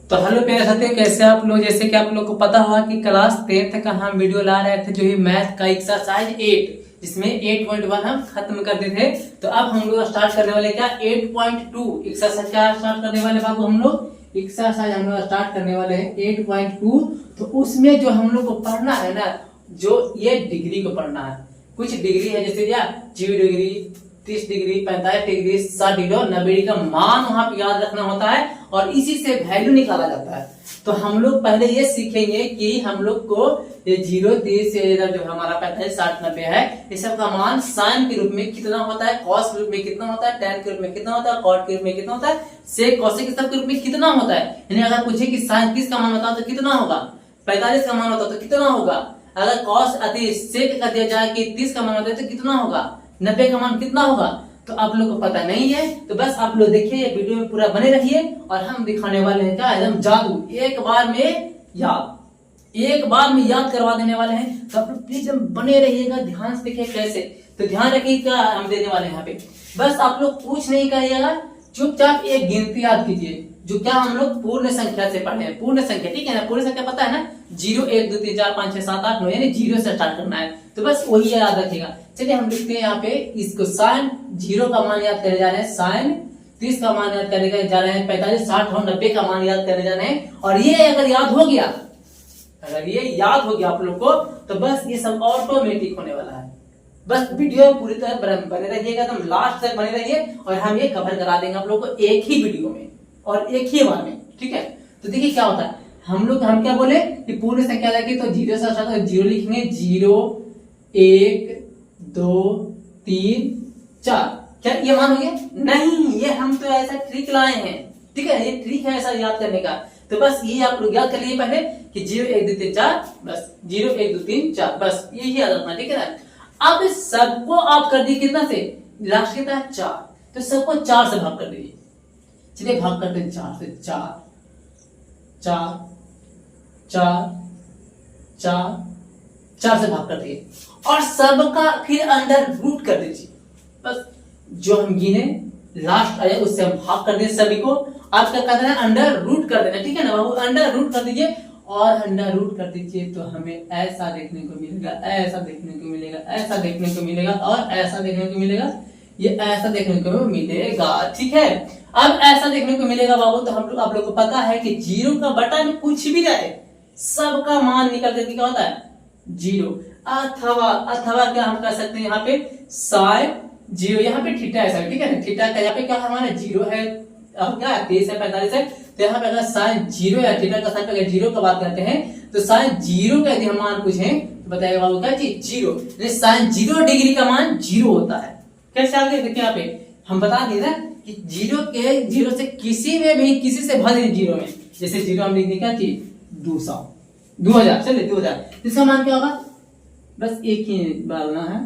तो हेलो प्यारे साथियों, कैसे आप लोग। जैसे कि आप लोग को पता होगा कि क्लास 10th का हम वीडियो ला रहे थे, जो ही मैथ का एक्सरसाइज 8 जिसमें 8.1 हम खत्म कर दिए थे। तो अब हम लोग स्टार्ट करने वाले क्या 8.2 एक्सरसाइज क्या स्टार्ट करने वाले बाबू। हम लोग एक्सरसाइज हम लोग स्टार्ट करने वाले हैं 8.2। तो उसमें जो हम लोग को पढ़ना है ना, जो ये डिग्री को पढ़ना है। कुछ डिग्री है जैसे या 0 डिग्री, 30 डिग्री, 45 डिग्री, 60 डिग्री और 90 डिग्री का मान वहां पे याद रखना होता है और इसी से वैल्यू निकाला जाता है। तो हम लोग पहले ये सीखेंगे कि हम लोग को ये 0, 30 से जो हमारा 45, 60, 90 है, इस सब का मान साइन के रूप में कितना होता है, कॉस के रूप में कितना होता है, टैन के रूप में कितना होता है, कॉट के रूप में कितना होता है, सेक कॉसेक सब के रूप में कितना होता है। यानी अगर पूछे कि साइन 30 का मान होता तो कितना होगा, 45 का मान होता तो कितना होगा, अगर कॉस अति सेक कर दिया जाए कि 30 का मान होता है तो कितना होगा, 90 का मान कितना होगा। तो आप लोग को पता नहीं है तो बस आप लोग देखिए, ये वीडियो में पूरा बने रहिए और हम दिखाने वाले हैं क्या एकदम जादू, एक बार में याद करवा देने वाले हैं। तो आप लोग प्लीज बने रहिएगा, ध्यान से देखिए कैसे। तो ध्यान रखिएगा, हम देने वाले हैं यहाँ पे। बस आप लोग कुछ नहीं करिएगा, चुपचाप एक गिनती याद कीजिए, जो क्या हम लोग पूर्ण संख्या से पढ़े हैं। पूर्ण संख्या, ठीक है ना, पूर्ण संख्या पता है ना, 0, 1, 2, 3, 4, 5, 6, 7, 8, 9 यानी 0 से स्टार्ट करना है। तो बस वही याद रखिएगा। चलिए हम लिखते हैं यहाँ पे इसको, साइन 0 का मान याद करने जा रहे हैं, साइन 30 का मान याद करने जा रहे हैं, 45, 60 और 90 का मान याद करने जा रहे हैं। और ये अगर याद हो गया, आप लोग को, तो बस ये सब ऑटोमेटिक होने वाला है। बस वीडियो पूरी तरह बने रहिएगा, एकदम लास्ट तक बने रहिए और हम ये कवर करा देंगे आप लोग को एक ही वीडियो में और एक ही बार में, ठीक है। तो देखिए क्या होता है, हम क्या बोले कि पूर्ण संख्या लगे तो 0 से स्टार्ट, 0 लिखेंगे, 0, 1, 2, 3, 4। क्या ये मान हो गया? नहीं, ये हम तो ऐसा ट्रिक लाए हैं, ठीक है, ये ट्रिक है ऐसा याद करने का। तो बस ये आप लोग याद कर लिए पहले कि 0, 1, 2, 3, 4, बस 0, 1, 2, 3, 4, बस यही याद रखना, ठीक है ना। अब सबको आप कर दिए कितना से, लास्ट कितना है 4, तो सबको 4 से भाग कर दीजिए। चलिए भाग करते हैं 4 से, 4, 4, 4, 4, 4 से भाग कर दिए और सबका फिर अंडर रूट कर दीजिए। बस जो हम गिने लास्ट आया उससे हम भाग कर दें सभी को। आप क्या करना है, अंडर रूट कर देना, ठीक है ना बाबू, अंडर रूट कर दीजिए और अंडर रूट कर दीजिए तो हमें ऐसा देखने को मिलेगा, ऐसा देखने को मिलेगा, ऐसा देखने को मिलेगा और ऐसा देखने को मिलेगा, ये ऐसा देखने को मिलेगा, ठीक है। अब ऐसा देखने को मिलेगा बाबू। तो हम लोग आप लोग को पता है कि 0 का बटा में कुछ भी रहे सबका मान निकल करके क्या होता है 0। अथवा क्या हम कर सकते हैं यहाँ पे साइन 0, यहाँ पे थीटा है सर, ठीक है ना, थीटा का यहाँ पे क्या हमारा 0 है, अब क्या 30 है, 45 है, तो यहाँ पे अगर साइन 0 या थीटा का साइन अगर 0 का बात करते हैं तो साइन 0 का यदि हम मान पूछे तो बताइएगा बाबू क्या चीज 0, साइन 0 डिग्री का मान 0 होता है। कैसे आगे देखिए यहाँ पे हम बता दिए ना कि 0 से किसी में भी किसी से भर 0 में, जैसे 0 हम लिख दें क्या चीज 200, 2000, चलिए 2000, इसका मान क्या होगा, बस एक ही डालना है,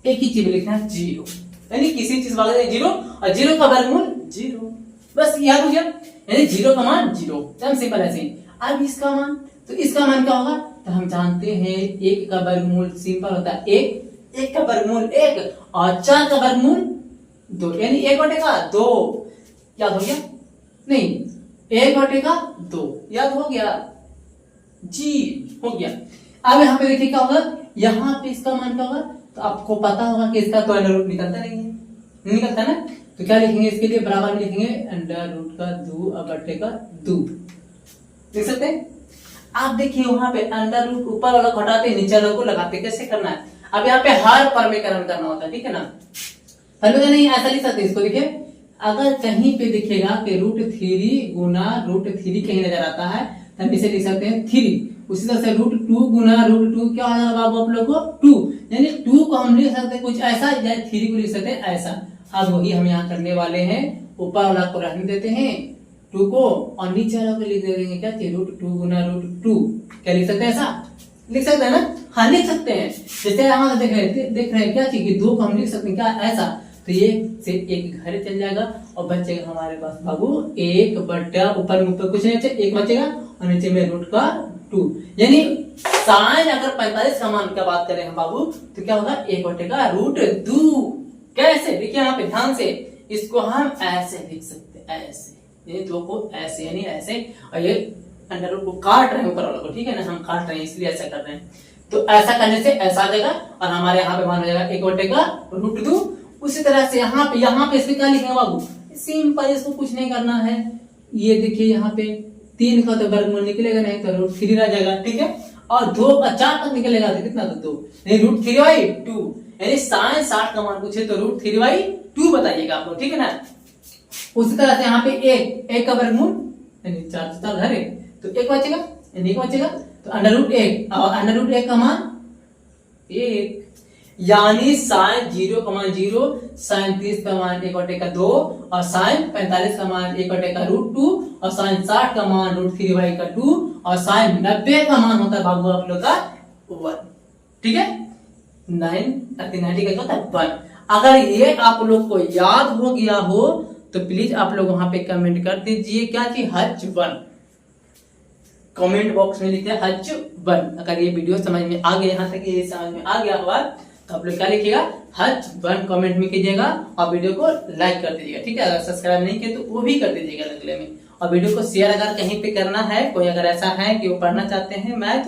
एक ही चीज लिखना है 0, यानी किसी चीज वाला 0 और 0 का वर्गमूल 0, बस याद हो गया, यानी 0 का मान 0, एकदम सिंपल ऐसे ही। अब इसका मान, तो इसका मान क्या होगा, तो हम जानते हैं 1 का वर्गमूल सिंपल होता है 1 का वर्गमूल 1 और 4 का वर्गमूल 2, यानी 1 बटेगा 2, याद हो गया, नहीं 1 बटेगा 2, याद हो गया जी, हो गया। अब यहाँ पे देखिए क्या होगा, यहाँ पे इसका मान क्या होगा, तो आपको पता होगा कि इसका तो अंडर रूट निकलता नहीं है, निकलता ना, तो क्या लिखेंगे इसके लिए, बराबर में लिखेंगे अंडर रूट का 2 और बटे का 2, देख सकते हैं। आप देखिए वहां पे अंडर रूट ऊपर वाला घटाते नीचे वाला को लगाते, कैसे करना है, अब यहाँ पे हर परमीकरण करना होता है, ठीक है ना। हेलो नहीं ऐसा लिख सकते इसको, देखिए अगर कहीं पे दिखेगा कि √3 गुना √3 कहीं नजर आता है तो हम इसे लिख सकते हैं 3। उसी तरह से √2 गुना √2 क्या हो जाएगा बाबू आप लोग को 2, यानी 2 को हम लिख सकते हैं कुछ ऐसा, या 3 को लिख सकते हैं ऐसा। अब वही हम यहाँ करने वाले हैं, ऊपर वाला को रहने देते हैं 2 को और नीचे वाला को लिख देंगे क्या, √2 गुना √2, क्या लिख सकते हैं ऐसा, लिख सकते हैं ना, हाँ लिख सकते हैं। जैसे हम देख रहे हैं क्या चीज 2 को हम लिख सकते हैं क्या ऐसा, तो ये से एक घर चल जाएगा और बचेगा हमारे पास बाबू 1 बटा, ऊपर में ऊपर कुछ नहीं बचे, 1 बचेगा और नीचे में रूट का 2, यानी साइन अगर 45 का मान का बात करें हम बाबू तो क्या होगा 1 बटेगा √2। कैसे, देखिए यहाँ पे ध्यान से, इसको हम ऐसे लिख सकते हैं, ऐसे ये दो को ऐसे यानी ऐसे, और ये अंडर रूट को काट रहे हैं ऊपर वाला को, ठीक है ना, हम काट रहे हैं इसलिए ऐसा कर रहे हैं। तो ऐसा करने से ऐसा आ जाएगा और हमारे यहाँ पे मान हो जाएगा 1 का √2। उसी तरह से यहाँ पे इसमें क्या लिखेंगे बाबू, सिंपल, इसको कुछ नहीं करना है। ये देखिए यहाँ पे 3 का तो वर्गमूल निकलेगा नहीं तो √3 रह जाएगा, ठीक है। और 2 का 4 तक निकलेगा तो कितना, तो 2 नहीं √3/2, यानी sin 60 का मान पूछे तो √3/2 बताइएगा आप लोग, ठीक है ना। उसी तरह से यहाँ पे 1 का वर्गमूल यानी 4 घर है तो 1 बचेगा, यानी 1 बचेगा तो √1 और √1 का मान 1, यानी sin 0 का मान 0, sin 30 का मान 1 का 2 और sin 45 का मान 1 का √2 और sin 60 का मान √3/2 और sin 90 का मान होता है बाबू आप लोग का 1, ठीक है। 90 का होता है 1। अगर ये आप लोग को याद हो गया हो तो प्लीज आप लोग वहां पे कमेंट कर दीजिए क्या चीज, H1, कमेंट बॉक्स में लिखिए H1। अगर ये वीडियो समझ में आ गया, यहाँ तक ये समझ में आ गया हुआ तो आप लोग क्या लिखिएगा, H1 कमेंट में कीजिएगा और वीडियो को लाइक कर दीजिएगा, ठीक है। अगर सब्सक्राइब नहीं किया तो वो भी कर दीजिएगा अगले में। और वीडियो को शेयर अगर कहीं पे करना है, कोई अगर ऐसा है कि वो पढ़ना चाहते हैं मैथ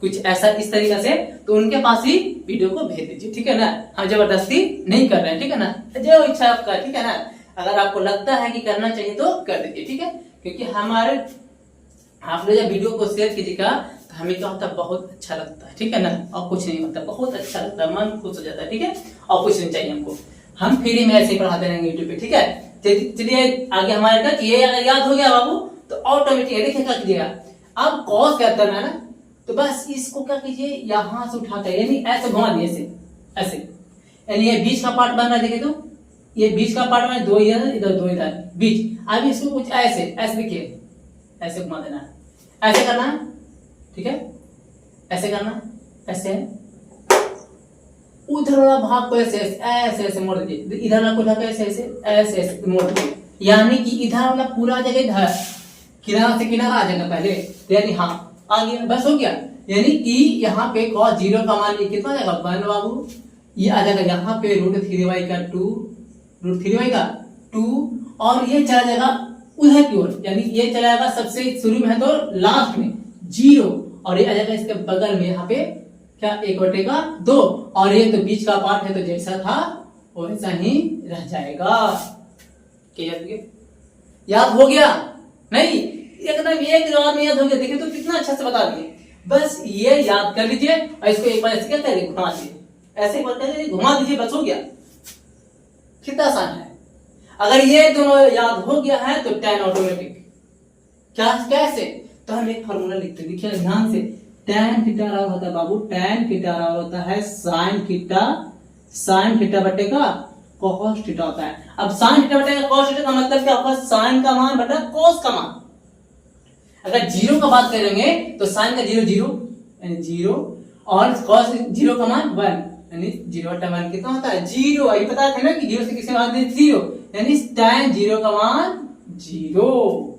कुछ ऐसा इस तरीके से, तो उनके पास ही वीडियो को भेज दीजिए, ठीक है ना। हम जबरदस्ती नहीं कर रहे हैं, ठीक है ना, जो इच्छा आपका, ठीक है ना। अगर आपको लगता है कि करना चाहिए तो कर दीजिए, ठीक है। क्योंकि हमारे आप लोग जब वीडियो को शेयर कीजिएगा तो हमें क्या होता है, बहुत अच्छा लगता है, ठीक है ना। और कुछ नहीं होता, बहुत अच्छा लगता है, मन खुश हो जाता है, ठीक है। और कुछ नहीं चाहिए हमको, हम फ्री में ऐसे ही पढ़ाते रहेंगे यूट्यूब पे, ठीक है। चलिए आगे हमारे तक ये अगर याद हो गया बाबू तो ऑटोमेटिक देखिए क्या कीजिएगा, अब कॉस क्या करना है ना, तो बस इसको क्या कीजिए, यहां से उठाकर यानी ऐसे घुमा दिए, ऐसे ऐसे, यानी ये बीच का पार्ट बन रहा है, देखिए तो ये बीच का पार्ट में 2 इधर 2 इधर बीच। अब इसको कुछ ऐसे ऐसे देखिए, ऐसे घुमा देना है, ऐसे करना है, ठीक है, ऐसे करना, ऐसे उधर वाला भाग को ऐसे ऐसे ऐसे मोड़ दीजिए, इधर वाला को उठाकर ऐसे ऐसे ऐसे ऐसे मोड़ दीजिए, यानी कि इधर वाला पूरा जगह इधर किनारा से किनारा आ जाएगा पहले, यानी हाँ आ गया, बस हो गया। यानी कि यहाँ पे cos 0 का मान कितना जाएगा 1 बाबू, ये आ जाएगा यहाँ पे √3 का 2, √3 का 2 और ये चला जाएगा उधर की ओर, यानी ये चला जाएगा सबसे शुरू में है तो लास्ट में 0 और ये आ जाएगा इसके बगल में यहाँ पे क्या 1 का 2 और ये तो बीच का पार्ट है तो जैसा था वैसा ही रह जाएगा। याद हो गया नहीं, एकदम एक जवाब में याद हो गया, देखिए तो कितना अच्छा से बता दिए। बस ये याद कर लीजिए और इसको एक बार ऐसे क्या करिए, घुमा दीजिए, ऐसे घुमा दीजिए, बस हो गया। कितना आसान है। अगर ये दोनों याद हो गया है तो tan ऑटोमेटिक क्या कैसे, तो हम एक फार्मूला लिखते हैं, देखिए ध्यान से, tan थीटा बराबर होता है बाबू, tan थीटा बराबर होता है sin थीटा बटे का cos थीटा होता है। अब sin थीटा बटे का cos थीटा का मतलब क्या होगा, sin का मान बटा cos का मान। अगर 0 का बात करेंगे तो sin का 0 0 यानी 0 और cos 0 का मान 1 यानी 0/1 कितना होता है 0। अभी पता था ना कि 0 से किससे भाग दें 0, यानी tan 0 का मान 0,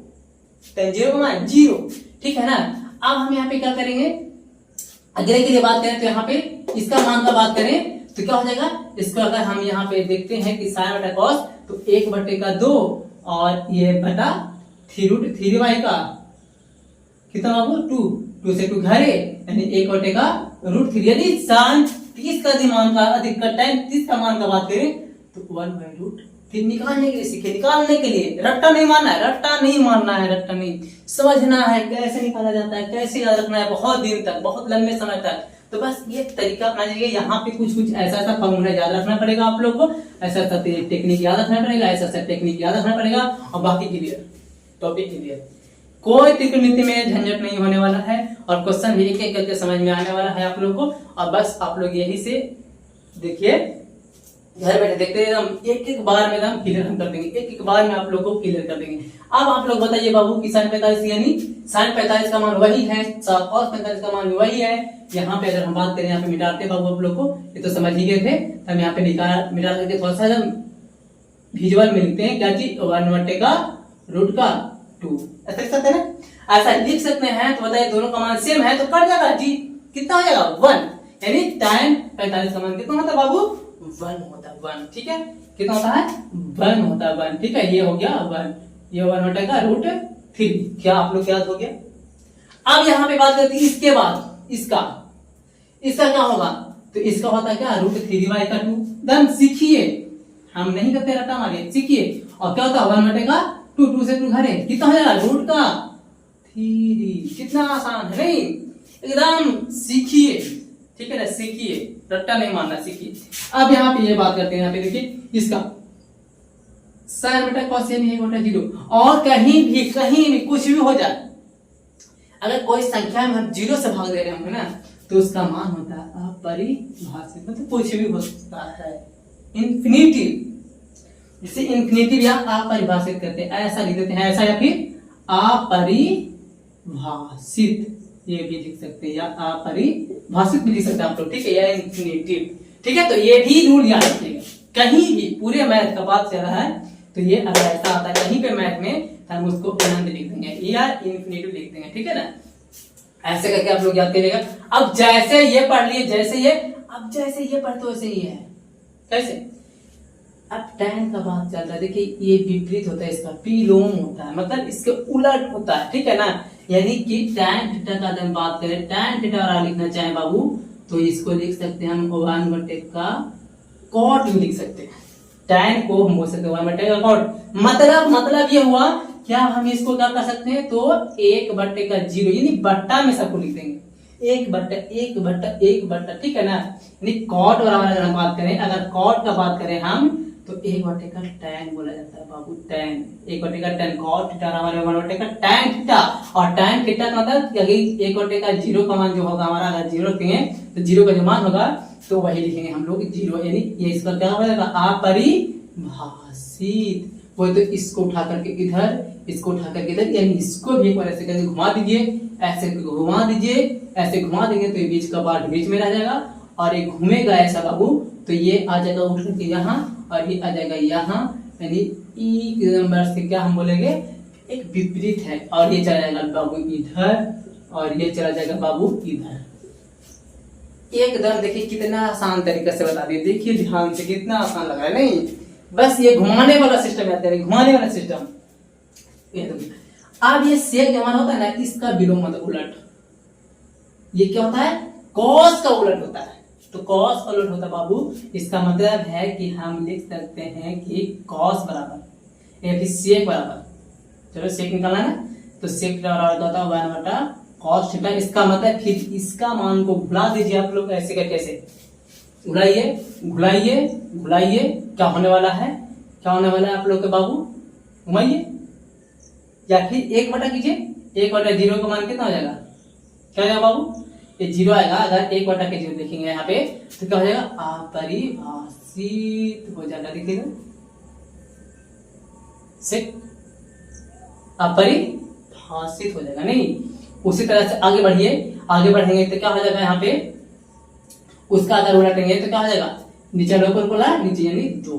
tan 0 का मान 0, ठीक है ना। अब हम यहाँ पे क्या करेंगे, अगले के लिए बात करें तो यहाँ पे इसका मान का बात करें तो क्या हो जाएगा, इसको अगर हम यहाँ पे देखते हैं कि sin बटा cos तो 1/2 और ये बटा 3√3 का कितना बाबू 2 से 2 घरे यानी 1/√3, यानी sin 30 का मान का अधिक का tan 30 का मान का बात करें तो 1/√3 निकालने के लिए सीखे, निकालने के लिए रट्टा नहीं मारना है, रट्टा नहीं मारना है, रट्टा नहीं समझना है कैसे निकाला जाता है, कैसे याद रखना है बहुत दिन तक, बहुत लंबे समय तक। तो बस ये तरीका अपना चाहिए, यहाँ पे कुछ कुछ ऐसा ऐसा फॉर्मूला याद रखना पड़ेगा आप लोग को, ऐसा ऐसा टेक्निक याद रखना पड़ेगा, ऐसा ऐसा टेक्निक याद रखना पड़ेगा और बाकी क्लियर, टॉपिक क्लियर, कोई त्रिकोणमिति में झंझट नहीं होने वाला है और क्वेश्चन भी एक एक करके समझ में आने वाला है आप लोग को। और बस आप लोग यही से देखिए, घर बैठे देखते एकदम एक एक बार में एकदम क्लियर हम कर देंगे, एक एक बार में आप लोग को क्लियर कर देंगे। अब आप लोग बताइए बाबू कि sin 45 यानी sin 45 का मान वही है, cos 45 का मान वही है। यहाँ पे अगर हम बात करें, यहाँ पे मिटाते बाबू आप लोग को, ये तो समझ ही गए थे, हम यहाँ पे मिटा करके थोड़ा सा विजुअल में लिखते हैं क्या चीज 1/√2 ऐसा लिख सकते हैं ना, ऐसा लिख सकते हैं। तो बताइए दोनों का मान सेम है तो कट जाएगा जी, कितना हो जाएगा 1, यानी tan 45 का मान कितना होता है बाबू 1 होता है 1, ठीक है, कितना होता है 1 होता है 1, ठीक है, ये हो गया 1, ये 1/√3। क्या आप लोग याद हो गया? अब यहाँ पे बात करते हैं इसके बाद इसका क्या होगा? तो इसका होता है क्या? √3/2। दम सीखिए, हम नहीं करते रटा मारिए, सीखिए। और क्या होता है? 1/2, 2 से 2 घरे कितना हो जाएगा? √3। कितना आसान है नहीं? एकदम सीखिए, ठीक है ना? सीखिए, रट्टा नहीं मारना, सीखिए। अब यहाँ पे ये बात करते हैं, यहाँ पे देखिए इसका sin cos यानी 1/0। और कहीं भी कुछ भी हो जाए, अगर कोई संख्या में हम 0 से भाग दे रहे होंगे ना, तो उसका मान होता है अपरिभाषित, मतलब कुछ भी हो सकता है, इन्फिनिटिव। जिसे इन्फिनिटिव या अपरिभाषित करते हैं, ऐसा लिख देते हैं, ऐसा या फिर अपरिभाषित ये भी लिख सकते हैं, या अपरिभाषित भी लिख सकते हैं आप लोग, ठीक है? या इन्फिनिटिव, ठीक है? तो ये भी रूल याद रखिएगा। कहीं भी पूरे मैथ का बात चल रहा है तो ये अगर ऐसा आता है कहीं पे मैथ में, हम उसको अनंत लिख देंगे या इन्फिनिटिव लिख देंगे, ठीक है ना? ऐसे करके आप लोग याद करिएगा। अब जैसे ये पढ़ लिए, जैसे ये पढ़ते वैसे ही है। कैसे? अब tan का बात चल रहा है, देखिए ये विपरीत होता है, इसका विलोम होता है, मतलब इसके उलट होता है, ठीक है ना? यानी कि tan थीटा का हम बात करें, tan थीटा और लिखना चाहे बाबू, तो इसको लिख सकते हैं हम 1/2 का कॉट भी लिख सकते हैं। tan को हम बोल सकते हैं 1/2 का कॉट। मतलब ये हुआ क्या? हम इसको क्या कर सकते हैं? तो 1/0 यानी बट्टा में सबको लिख देंगे, 1/1/1, ठीक है ना? यानी कॉट और अगर हम बात करें, अगर कॉट का बात करें हम, तो 1/tan बोला जाता है बाबू, tan 1/tan कॉट थीटा हमारे 1/tan थीटा। और tan थीटा का मतलब यदि 1/0 का मान जो होगा हमारा, अगर 0 रखेंगे तो 0 का जो मान होगा तो वही लिखेंगे हम लोग 0, यानी ये इसका क्या हो जाएगा? अपरिभाषित। वो तो इसको उठा करके इधर, इसको उठा करके इधर, यानी इसको भी एक बार ऐसे करके घुमा दीजिए, ऐसे घुमा दीजिए, ऐसे घुमा देंगे तो ये बीच का पार्ट बीच में रह जाएगा, और ये घूमेगा ऐसा बाबू, तो ये आ जाएगा उठ करके यहाँ, और ये आ जाएगा यहाँ, यानी ई नंबर से क्या हम बोलेंगे? एक विपरीत है, और ये चला जाएगा बाबू इधर, और ये चला जाएगा बाबू इधर। एकदम देखिए कितना आसान तरीके से बता दिए, देखिए ध्यान से, कितना आसान लग रहा है नहीं? बस ये घुमाने वाला सिस्टम है, घुमाने वाला सिस्टम। अब ये सेक जमा होता है ना, इसका विलोम मतलब उलट। ये क्या होता है? कॉस का उलट होता है। तो कॉस का उलट होता है बाबू, इसका मतलब है कि हम लिख सकते हैं कि कॉस बराबर या फिर सेक बराबर, चलो सेक निकालना है ना, तो सेक बराबर होता है 1/cos थीटा। इसका मतलब फिर इसका मान को भुला दीजिए आप लोग, ऐसे करके ऐसे घुलाइए घुलाइए घुलाइए, क्या होने वाला है? क्या होने वाला है आप लोग के बाबू? घुमाइए, या फिर 1 कीजिए, 1/0 का मान कितना हो जाएगा? क्या जाएगा बाबू? ये 0 आएगा। अगर 1/0 देखेंगे यहाँ पे तो क्या हो जाएगा? अपरिभाषित हो जाएगा, देखिएगा से अपरिभाषित हो जाएगा नहीं? उसी तरह से आगे बढ़िए, आगे बढ़ेंगे तो क्या हो जाएगा? यहाँ पे उसका अगर उलटेंगे तो क्या हो जाएगा? नीचे ऊपर बोला, नीचे यानी 2,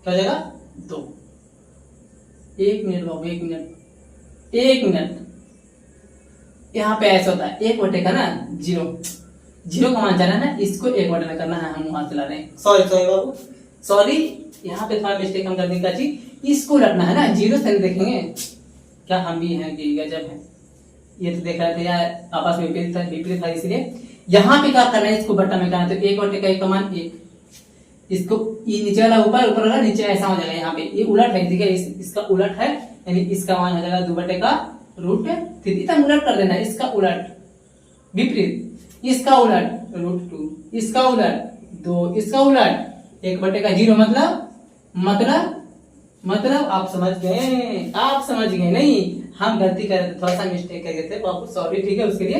क्या हो जाएगा? 2। 1 मिनट बाबू, 1 मिनट। यहाँ पे ऐसा होता है 1/0 का ना 0 का मान जाना है ना, इसको 1/0 में करना है, हम वहां चला रहे हैं। सॉरी बाबू, सॉरी, यहाँ पे थोड़ा मिस्टेक हम कर देंगे। चीज इसको रखना है ना, 0 से देखेंगे क्या? हम भी हैं कि गजब है, ये तो देख रहे थे यार, आपस में विपरीत था, इसलिए यहाँ पे क्या करना है? इसको बट्टा में करना है, तो 1/1 का मान 1, इसको ये नीचे वाला ऊपर, ऊपर वाला नीचे, ऐसा हो जाएगा। यहाँ पे ये उलट है, ठीक है? इसका उलट है, यानी इसका मान हो जाएगा 2/√3। इतना उलट कर देना, इसका उलट विपरीत, इसका उलट √2, इसका उलट 2, इसका उलट 1/0, मतलब आप समझ गए नहीं? हम गलती कर रहे थे, थोड़ा सा मिस्टेक कर गए थे बाबू, सॉरी, ठीक है? उसके लिए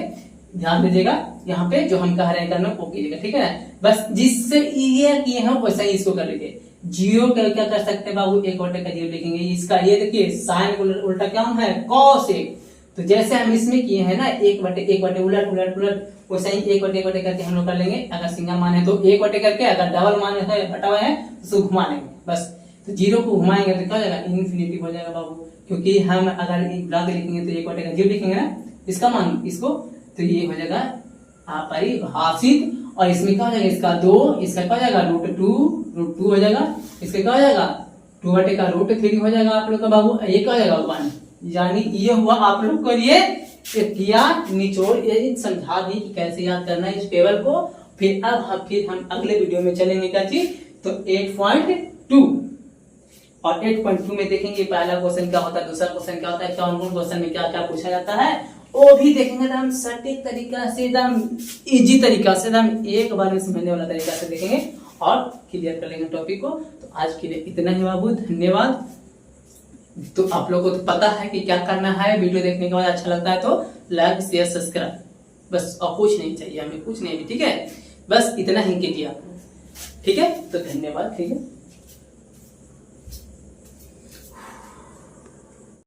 ध्यान दीजिएगा, यहाँ पे जो हम कह रहे हैं करना वो कीजिएगा, ठीक है ना? बस जिससे ये किए हैं वैसा ही इसको कर लीजिए। 0 क्या कर सकते हैं बाबू? 1/0 लिखेंगे। इसका ये देखिए साइन उल्टा क्या है? cos 1। तो जैसे हम इसमें किए हैं ना 1/1 उलट, वैसे ही 1/1 करके हम लोग कर लेंगे। अगर सिंगल मान है तो 1/1 करके, अगर डबल मान है, बटा हुआ है, तो उसको घुमा लेंगे बस। तो 0 को घुमाएंगे तो क्या हो जाएगा? इन्फिनिटी हो जाएगा बाबू, क्योंकि हम अगर बुला के लिखेंगे तो 1/0 लिखेंगे ना इसका मान, इसको, तो ये हो जाएगा अपरिभाषित। और इसमें क्या हो जाएगा? इसका 2, इसका क्या हो जाएगा? √2 हो जाएगा। इसका क्या हो जाएगा? 2 का रूट 3 हो जाएगा आप लोग का बाबू, ये क्या हो जाएगा 1, यानी ये हुआ आप लोग को लिए किया निचोड़, ये समझा दी कि कैसे याद करना है इस टेबल को। फिर हम अगले वीडियो में चलेंगे क्या चीज, तो 8.2 और 8.2 में देखेंगे पहला क्वेश्चन क्या होता है, दूसरा क्वेश्चन क्या होता है, कौन कौन क्वेश्चन में क्या क्या पूछा जाता है, वो भी देखेंगे एकदम सटीक तरीका से, एकदम इजी तरीका से, एकदम एक बार में समझने वाला तरीका से देखेंगे और क्लियर कर लेंगे टॉपिक को। तो आज के लिए इतना ही बाबू, धन्यवाद। तो आप लोगों को तो पता है कि क्या करना है, वीडियो देखने के बाद अच्छा लगता है तो लाइक शेयर सब्सक्राइब, बस और कुछ नहीं चाहिए हमें, कुछ नहीं, ठीक है, बस इतना ही कीजिए आप, ठीक है। तो धन्यवाद, ठीक है।